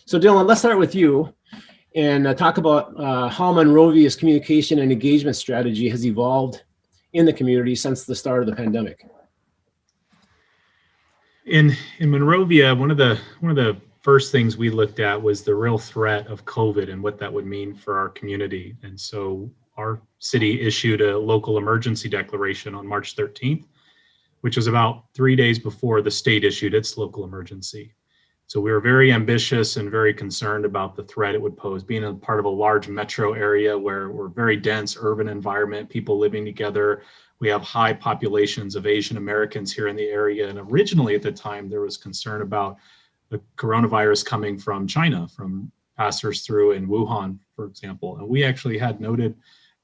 So Dylan, let's start with you and talk about how Monrovia's communication and engagement strategy has evolved in the community since the start of the pandemic. In Monrovia, one of the first things we looked at was the real threat of COVID and what that would mean for our community. And so our city issued a local emergency declaration on March 13th, which was about 3 days before the state issued its local emergency. So we were very ambitious and very concerned about the threat it would pose, being a part of a large metro area where we're very dense urban environment, people living together. We have high populations of Asian Americans here in the area. And originally at the time, there was concern about the coronavirus coming from China, from passers through in Wuhan, for example. And we actually had noted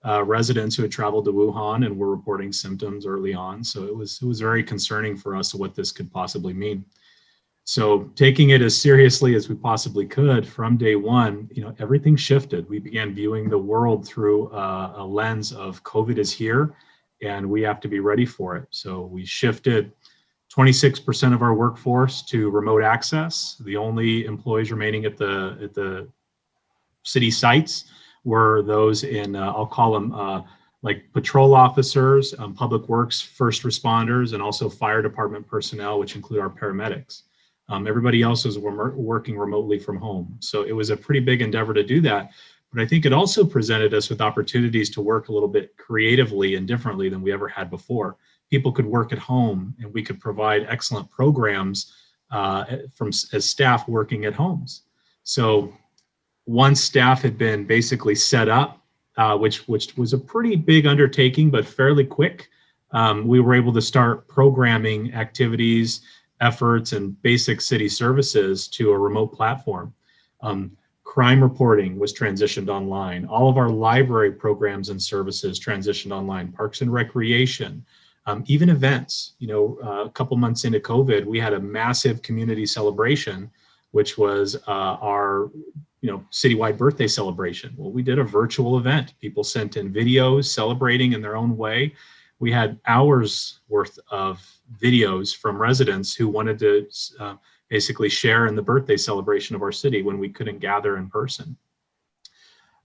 residents who had traveled to Wuhan and were reporting symptoms early on. So it was very concerning for us what this could possibly mean. So taking it as seriously as we possibly could from day one, everything shifted. We began viewing the world through a lens of COVID is here and we have to be ready for it. So we shifted 26% of our workforce to remote access. The only employees remaining at the city sites were those in, I'll call them like patrol officers, public works, first responders, and also fire department personnel, which include our paramedics. Everybody else was working remotely from home. So it was a pretty big endeavor to do that. But I think it also presented us with opportunities to work a little bit creatively and differently than we ever had before. People could work at home and we could provide excellent programs as staff working at homes. So once staff had been basically set up, which was a pretty big undertaking, but fairly quick, we were able to start programming activities, efforts, and basic city services to a remote platform. Crime reporting was transitioned online. All of our library programs and services transitioned online. Parks and recreation, even events. A couple months into COVID, we had a massive community celebration, which was our citywide birthday celebration. Well, we did a virtual event. People sent in videos celebrating in their own way. We had hours worth of videos from residents who wanted to basically share in the birthday celebration of our city when we couldn't gather in person.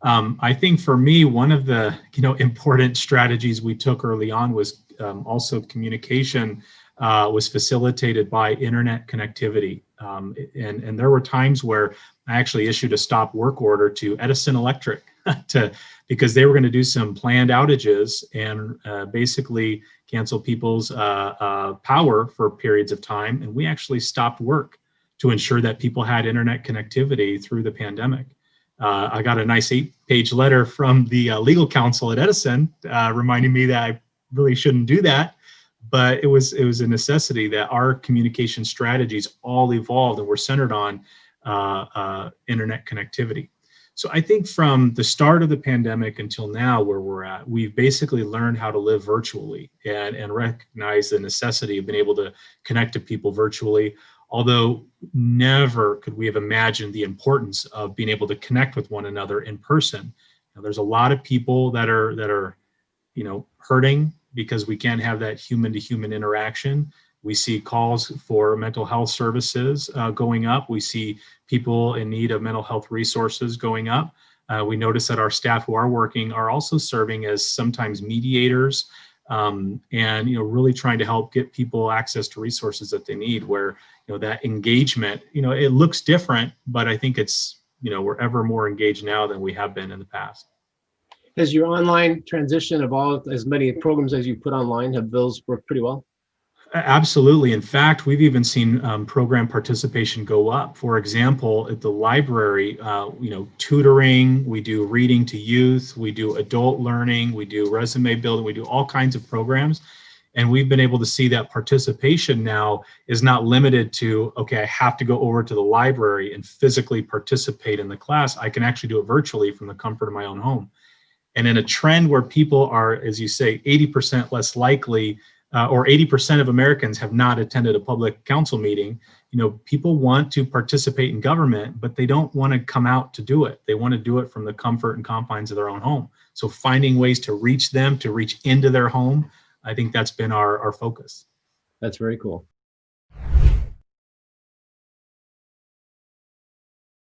I think for me, one of the important strategies we took early on was also communication was facilitated by internet connectivity. And there were times where I actually issued a stop work order to Edison Electric because they were going to do some planned outages and basically cancel people's power for periods of time. And we actually stopped work to ensure that people had internet connectivity through the pandemic. I got a nice 8-page letter from the legal counsel at Edison reminding me that I really shouldn't do that. But it was a necessity that our communication strategies all evolved and were centered on internet connectivity. So I think from the start of the pandemic until now where we're at, we've basically learned how to live virtually and recognize the necessity of being able to connect to people virtually. Although never could we have imagined the importance of being able to connect with one another in person. Now, there's a lot of people that are hurting because we can't have that human-to-human interaction. We see calls for mental health services going up. We see people in need of mental health resources going up. We notice that our staff who are working are also serving as sometimes mediators and really trying to help get people access to resources that they need where that engagement, it looks different, but I think it's, we're ever more engaged now than we have been in the past. Has your online transition evolved as many programs as you put online? Have those worked pretty well? Absolutely. In fact, we've even seen program participation go up. For example, at the library, tutoring, we do reading to youth, we do adult learning, we do resume building, we do all kinds of programs. And we've been able to see that participation now is not limited to, okay, I have to go over to the library and physically participate in the class. I can actually do it virtually from the comfort of my own home. And in a trend where people are, as you say, 80% less likely, or 80% of Americans have not attended a public council meeting, people want to participate in government, but they don't want to come out to do it. They want to do it from the comfort and confines of their own home. So finding ways to reach them, to reach into their home, I think that's been our focus. That's very cool.